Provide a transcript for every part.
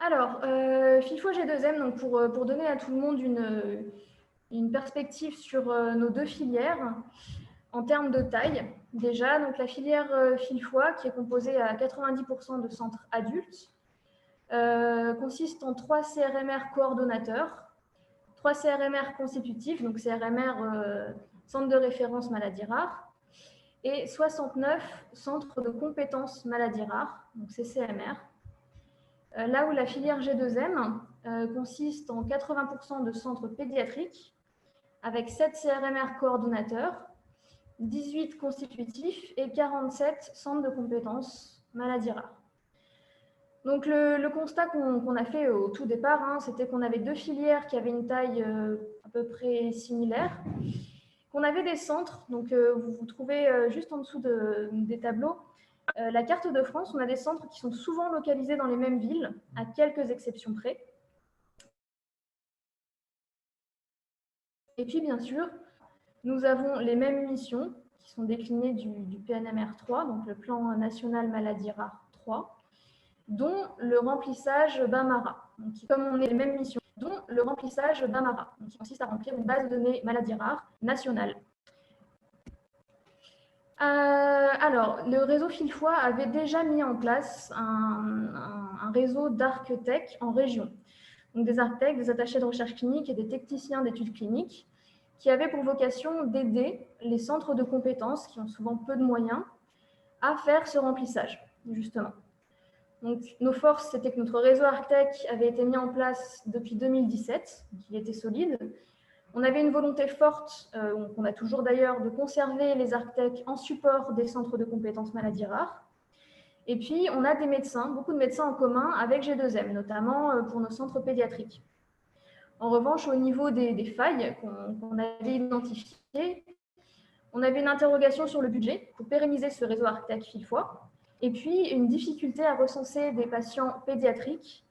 Alors, FIFO G2M, donc pour donner à tout le monde une perspective sur nos deux filières, en termes de taille, déjà, donc la filière Filfois, qui est composée à 90% de centres adultes, consiste en 3 CRMR coordonnateurs, 3 CRMR constitutifs, donc CRMR centre de référence maladies rares, et 69 centres de compétences maladies rares, donc CCMR. Là où la filière G2M consiste en 80% de centres pédiatriques, avec 7 CRMR coordonnateurs, 18 constitutifs et 47 centres de compétences maladies rares. Donc le constat qu'on a fait au tout départ, c'était qu'on avait deux filières qui avaient une taille à peu près similaire, qu'on avait des centres, donc vous trouvez juste en dessous des tableaux la carte de France. On a des centres qui sont souvent localisés dans les mêmes villes, à quelques exceptions près. Et puis bien sûr, nous avons les mêmes missions qui sont déclinées du PNMR 3, donc le Plan National Maladies Rares 3, dont le remplissage BAMARA. Donc, comme on est les mêmes missions, dont le remplissage BAMARA, qui consiste à remplir une base de données maladies rares nationale. Alors, le réseau Filfois avait déjà mis en place un réseau d'ArcTech en région. Donc des architectes, des attachés de recherche clinique et des techniciens d'études cliniques qui avaient pour vocation d'aider les centres de compétences, qui ont souvent peu de moyens, à faire ce remplissage, justement. Donc, nos forces, c'était que notre réseau ArcTech avait été mis en place depuis 2017, donc il était solide. On avait une volonté forte, qu'on a toujours d'ailleurs, de conserver les ArcTech en support des centres de compétences maladies rares. Et puis, on a des médecins, beaucoup de médecins en commun avec G2M, notamment pour nos centres pédiatriques. En revanche, au niveau des failles qu'on avait identifiées, on avait une interrogation sur le budget pour pérenniser ce réseau ArcTech Filfois, et puis une difficulté à recenser des patients pédiatriques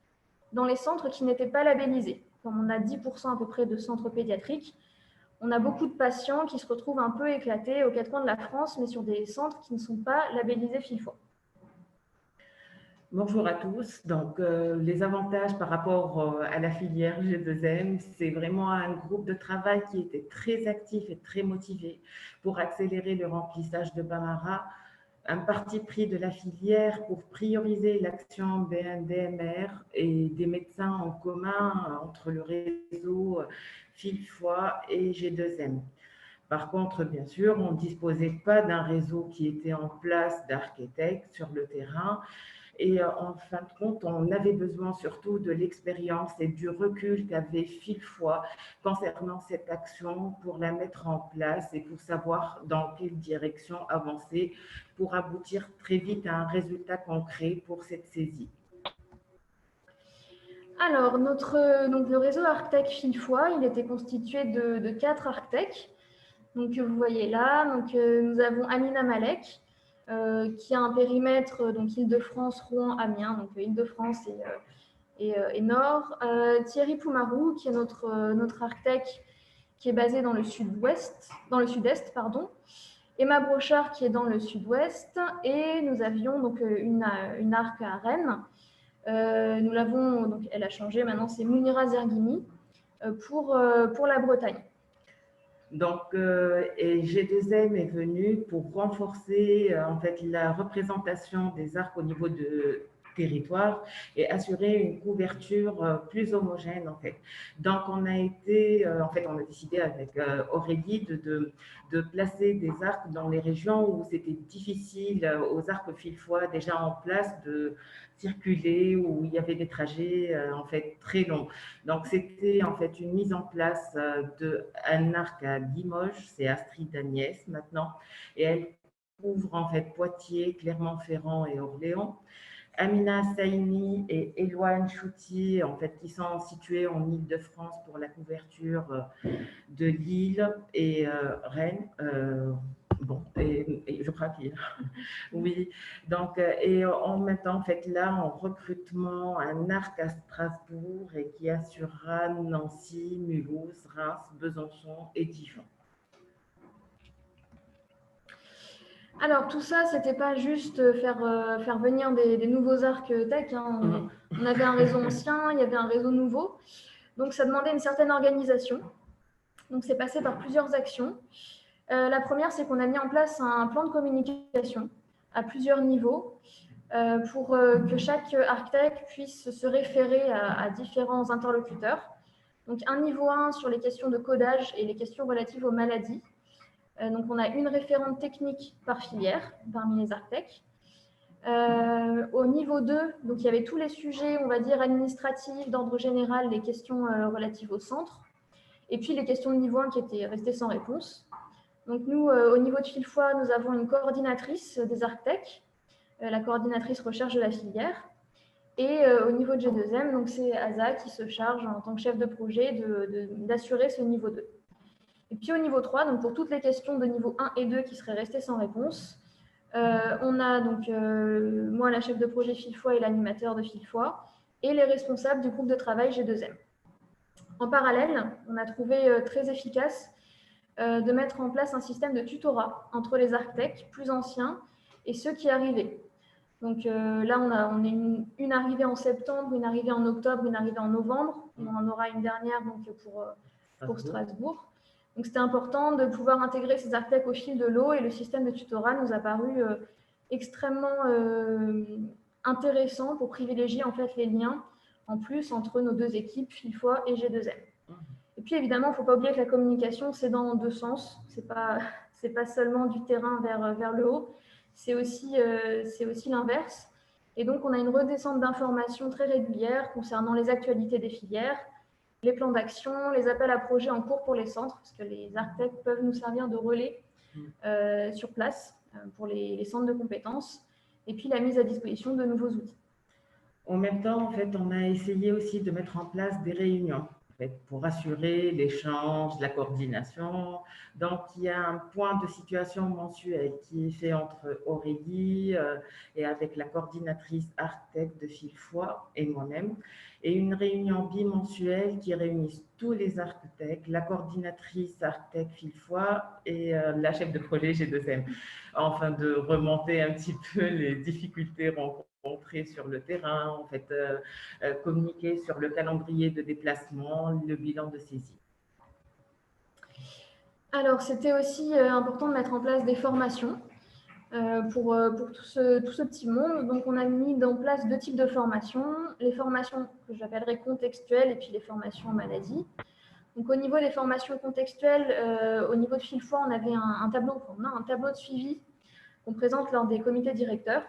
dans les centres qui n'étaient pas labellisés. Comme on a 10% à peu près de centres pédiatriques, on a beaucoup de patients qui se retrouvent un peu éclatés aux quatre coins de la France, mais sur des centres qui ne sont pas labellisés Filfois. Bonjour à tous. Donc, les avantages par rapport à la filière G2M, c'est vraiment un groupe de travail qui était très actif et très motivé pour accélérer le remplissage de BAMARA, un parti pris de la filière pour prioriser l'action BNDMR et des médecins en commun entre le réseau Filfois et G2M. Par contre, bien sûr, on ne disposait pas d'un réseau qui était en place d'architectes sur le terrain. Et en fin de compte, on avait besoin surtout de l'expérience et du recul qu'avait Filfois concernant cette action pour la mettre en place et pour savoir dans quelle direction avancer pour aboutir très vite à un résultat concret pour cette saisie. Alors, donc le réseau ArcTech Filfois, il était constitué de 4 ArcTech. Donc, vous voyez là, donc, nous avons Amina Malek, qui a un périmètre, donc Île-de-France, Rouen, Amiens, donc Île-de-France et Nord. Thierry Poumarou, qui est notre architecte, qui est basé dans le sud-est, pardon. Emma Brochard, qui est dans le sud-ouest. Et nous avions donc une arc à Rennes. Nous l'avons, donc elle a changé, maintenant c'est Mounira Zerghimi pour la Bretagne. Donc, et G2M est venu pour renforcer en fait la représentation des arcs au niveau de territoire et assurer une couverture plus homogène en fait. Donc on a été, en fait on a décidé avec Aurélie de placer des arcs dans les régions où c'était difficile aux arcs Filfois déjà en place de circuler, où il y avait des trajets en fait très longs. Donc c'était en fait une mise en place d'un arc à Limoges, c'est Astrid Agnès maintenant, et elle couvre en fait Poitiers, Clermont-Ferrand et Orléans. Amina Saini et Éloane Chouti, en fait, qui sont situés en Île-de-France pour la couverture de Lille et Rennes. Bon, et je crois qu'il oui, donc, et en même temps, en fait, là, en recrutement, un arc à Strasbourg et qui assurera Nancy, Mulhouse, Reims, Besançon et Dijon. Alors, tout ça, c'était pas juste faire venir des nouveaux arcs tech, hein. On avait un réseau ancien, il y avait un réseau nouveau. Donc, ça demandait une certaine organisation. Donc, c'est passé par plusieurs actions. La première, c'est qu'on a mis en place un plan de communication à plusieurs niveaux pour que chaque architecte puisse se référer à différents interlocuteurs. Donc, un niveau 1 sur les questions de codage et les questions relatives aux maladies. Donc, on a une référente technique par filière parmi les architectes. Au niveau 2, donc, il y avait tous les sujets, on va dire, administratifs, d'ordre général, les questions relatives au centre, et puis les questions de niveau 1 qui étaient restées sans réponse. Donc, nous, au niveau de Fil-Foi, nous avons une coordinatrice des architectes, la coordinatrice recherche de la filière. Et au niveau de G2M, donc c'est Asa qui se charge en tant que chef de projet d'assurer ce niveau 2. Et puis au niveau 3, donc pour toutes les questions de niveau 1 et 2 qui seraient restées sans réponse, on a donc moi, la chef de projet Fil-Foi et l'animateur de Fil-Foi, et les responsables du groupe de travail G2M. En parallèle, on a trouvé très efficace de mettre en place un système de tutorat entre les architectes plus anciens et ceux qui arrivaient. Donc là, on est une arrivée en septembre, une arrivée en octobre, une arrivée en novembre. On en aura une dernière donc, pour Strasbourg. Donc c'était important de pouvoir intégrer ces architectes au fil de l'eau, et le système de tutorat nous a paru extrêmement intéressant pour privilégier en fait les liens en plus entre nos deux équipes, Fil-Foi et G2M. Et puis évidemment, il ne faut pas oublier que la communication, c'est dans deux sens. Ce n'est pas seulement du terrain vers le haut, c'est aussi l'inverse. Et donc, on a une redescente d'informations très régulière concernant les actualités des filières, les plans d'action, les appels à projets en cours pour les centres, parce que les architectes peuvent nous servir de relais sur place pour les centres de compétences, et puis la mise à disposition de nouveaux outils. En même temps, en fait, on a essayé aussi de mettre en place des réunions pour assurer l'échange, la coordination. Donc, il y a un point de situation mensuel qui est fait entre Aurélie et avec la coordinatrice architecte de Fil-Foi et moi-même, et une réunion bimensuelle qui réunit tous les architectes, la coordinatrice architecte Fil-Foi et la chef de projet G2M, afin de remonter un petit peu les difficultés rencontrées sur le terrain, en fait, communiquer sur le calendrier de déplacement, le bilan de saisie. Alors, c'était aussi important de mettre en place des formations pour tout ce petit monde. Donc, on a mis en place deux types de formations. Les formations que j'appellerais contextuelles et puis les formations en maladie. Donc, au niveau des formations contextuelles, au niveau de Fil-Foi, on avait un tableau de suivi qu'on présente lors des comités directeurs.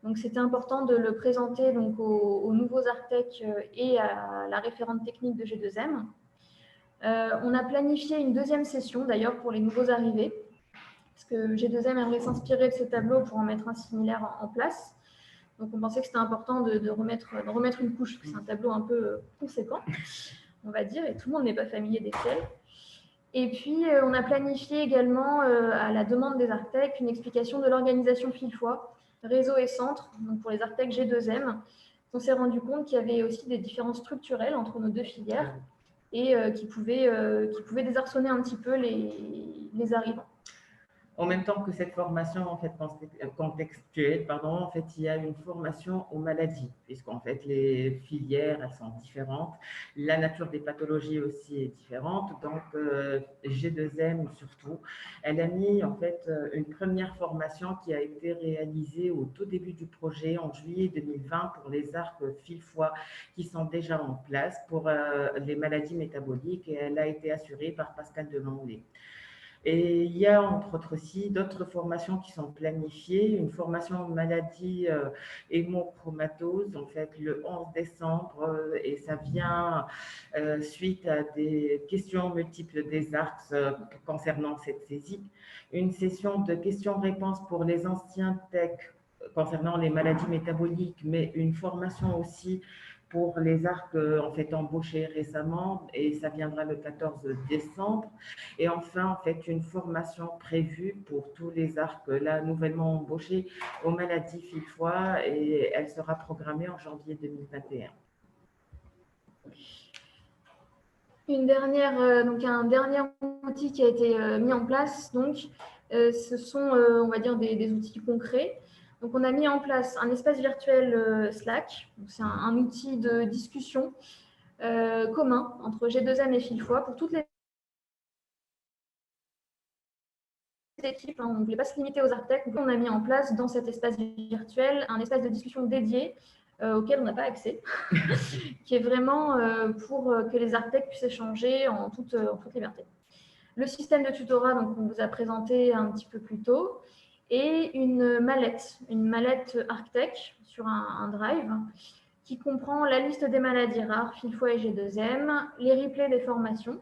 Donc, c'était important de le présenter donc, aux nouveaux architectes et à la référente technique de G2M. On a planifié une deuxième session, d'ailleurs, pour les nouveaux arrivés, parce que G2M aimerait s'inspirer de ce tableau pour en mettre un similaire en place. Donc, on pensait que c'était important de remettre une couche, c'est un tableau un peu conséquent, on va dire, et tout le monde n'est pas familier d'Excel. Et puis, on a planifié également, à la demande des architectes, une explication de l'organisation Fil-Foi, réseau et centre, donc pour les architectes G2M. On s'est rendu compte qu'il y avait aussi des différences structurelles entre nos deux filières et qui pouvaient désarçonner un petit peu les arrivants. En même temps que cette formation en fait contextuelle, en fait, il y a une formation aux maladies, puisqu'en fait les filières elles sont différentes, la nature des pathologies aussi est différente. Donc G2M surtout, elle a mis en fait une première formation qui a été réalisée au tout début du projet en juillet 2020 pour les arcs Fil-Foi qui sont déjà en place pour les maladies métaboliques, et elle a été assurée par Pascal Delanglais. Et il y a entre autres aussi d'autres formations qui sont planifiées. Une formation en maladie hémochromatose, en fait, le 11 décembre, et ça vient suite à des questions multiples des ARCS concernant cette saisie. Une session de questions-réponses pour les anciens techs concernant les maladies métaboliques, mais une formation aussi pour les arcs en fait embauchés récemment, et ça viendra le 14 décembre. Et enfin, en fait, une formation prévue pour tous les arcs là nouvellement embauchés aux maladies Fil-Foi, et elle sera programmée en janvier 2021. Un dernier outil qui a été mis en place, donc Ce sont, on va dire, des outils concrets. Donc, on a mis en place un espace virtuel Slack. C'est un outil de discussion commun entre G2M et Fil-Foi pour toutes les équipes. On ne voulait pas se limiter aux architectes. On a mis en place dans cet espace virtuel un espace de discussion dédié auquel on n'a pas accès, qui est vraiment pour que les architectes puissent échanger en toute liberté. Le système de tutorat, donc, on vous a présenté un petit peu plus tôt, et une mallette ArcTech sur un drive qui comprend la liste des maladies rares, Fil-Foi et G2M, les replays des formations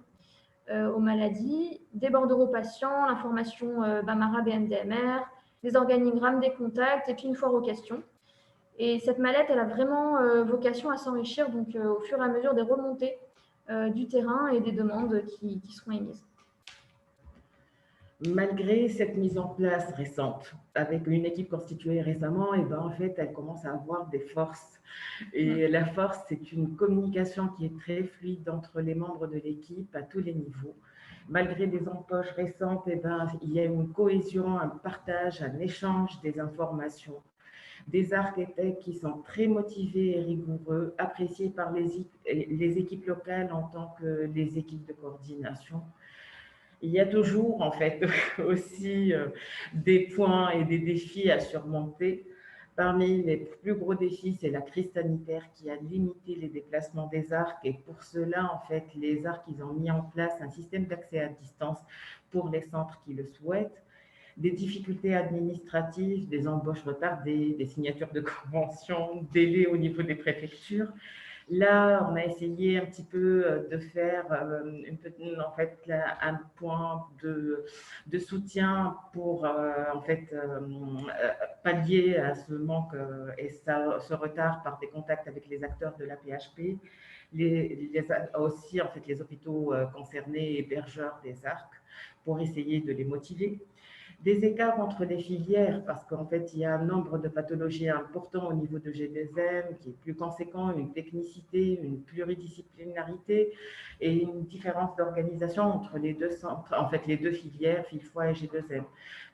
aux maladies, des bordereaux patients, l'information Bamara, BMDMR, les organigrammes des contacts et puis une foire aux questions. Et cette mallette, elle a vraiment vocation à s'enrichir donc, au fur et à mesure des remontées du terrain et des demandes qui seront émises. Malgré cette mise en place récente, avec une équipe constituée récemment, et ben en fait, elle commence à avoir des forces. Et la force, c'est une communication qui est très fluide entre les membres de l'équipe à tous les niveaux. Malgré des embauches récentes, et ben, il y a une cohésion, un partage, un échange des informations. Des architectes qui sont très motivés et rigoureux, appréciés par les équipes locales en tant que les équipes de coordination. Il y a toujours, en fait, aussi des points et des défis à surmonter. Parmi les plus gros défis, c'est la crise sanitaire qui a limité les déplacements des arcs. Et pour cela, en fait, les arcs, ils ont mis en place un système d'accès à distance pour les centres qui le souhaitent. Des difficultés administratives, des embauches retardées, des signatures de conventions, délais au niveau des préfectures. Là, on a essayé un petit peu de faire en fait, un point de soutien pour en fait, pallier à ce manque et ce retard par des contacts avec les acteurs de la PHP, aussi en fait, les hôpitaux concernés, hébergeurs des arcs, pour essayer de les motiver. Des écarts entre les filières, parce qu'en fait, il y a un nombre de pathologies importants au niveau de G2M qui est plus conséquent, une technicité, une pluridisciplinarité et une différence d'organisation entre les deux centres, en fait, les deux filières, Fil-Foi et G2M.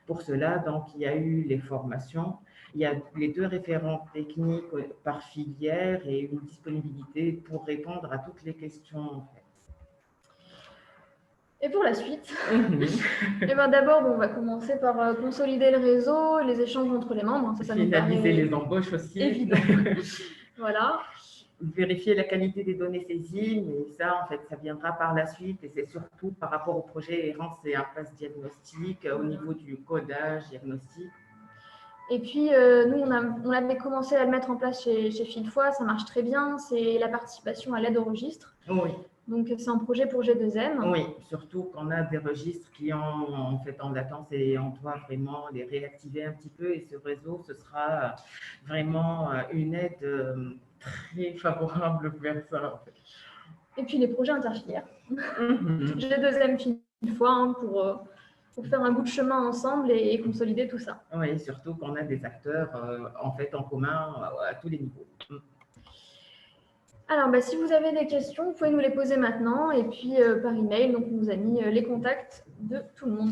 Pour cela, donc, il y a eu les formations, il y a les deux référents techniques par filière et une disponibilité pour répondre à toutes les questions, en fait. Et pour la suite, et ben d'abord, on va commencer par consolider le réseau, les échanges entre les membres. Ça finaliser les embauches aussi. Évident. Voilà. Vérifier la qualité des données saisies, mais ça, en fait, ça viendra par la suite et c'est surtout par rapport au projet errance et impasse diagnostique, au niveau du codage diagnostique. Et puis, nous, on avait commencé à le mettre en place chez Fil-Foi, ça marche très bien, c'est la participation à l'aide au registre. Oui. Donc, c'est un projet pour G2M. Oui, surtout qu'on a des registres qui ont en fait en latence et on doit vraiment les réactiver un petit peu. Et ce réseau, ce sera vraiment une aide très favorable vers ça. En fait. Et puis, les projets interfilières. G2M Fil-Foi pour faire un bout de chemin ensemble et consolider tout ça. Oui, surtout qu'on a des acteurs en fait en commun à tous les niveaux. Alors, si vous avez des questions, vous pouvez nous les poser maintenant et puis par email. Donc, on vous a mis les contacts de tout le monde.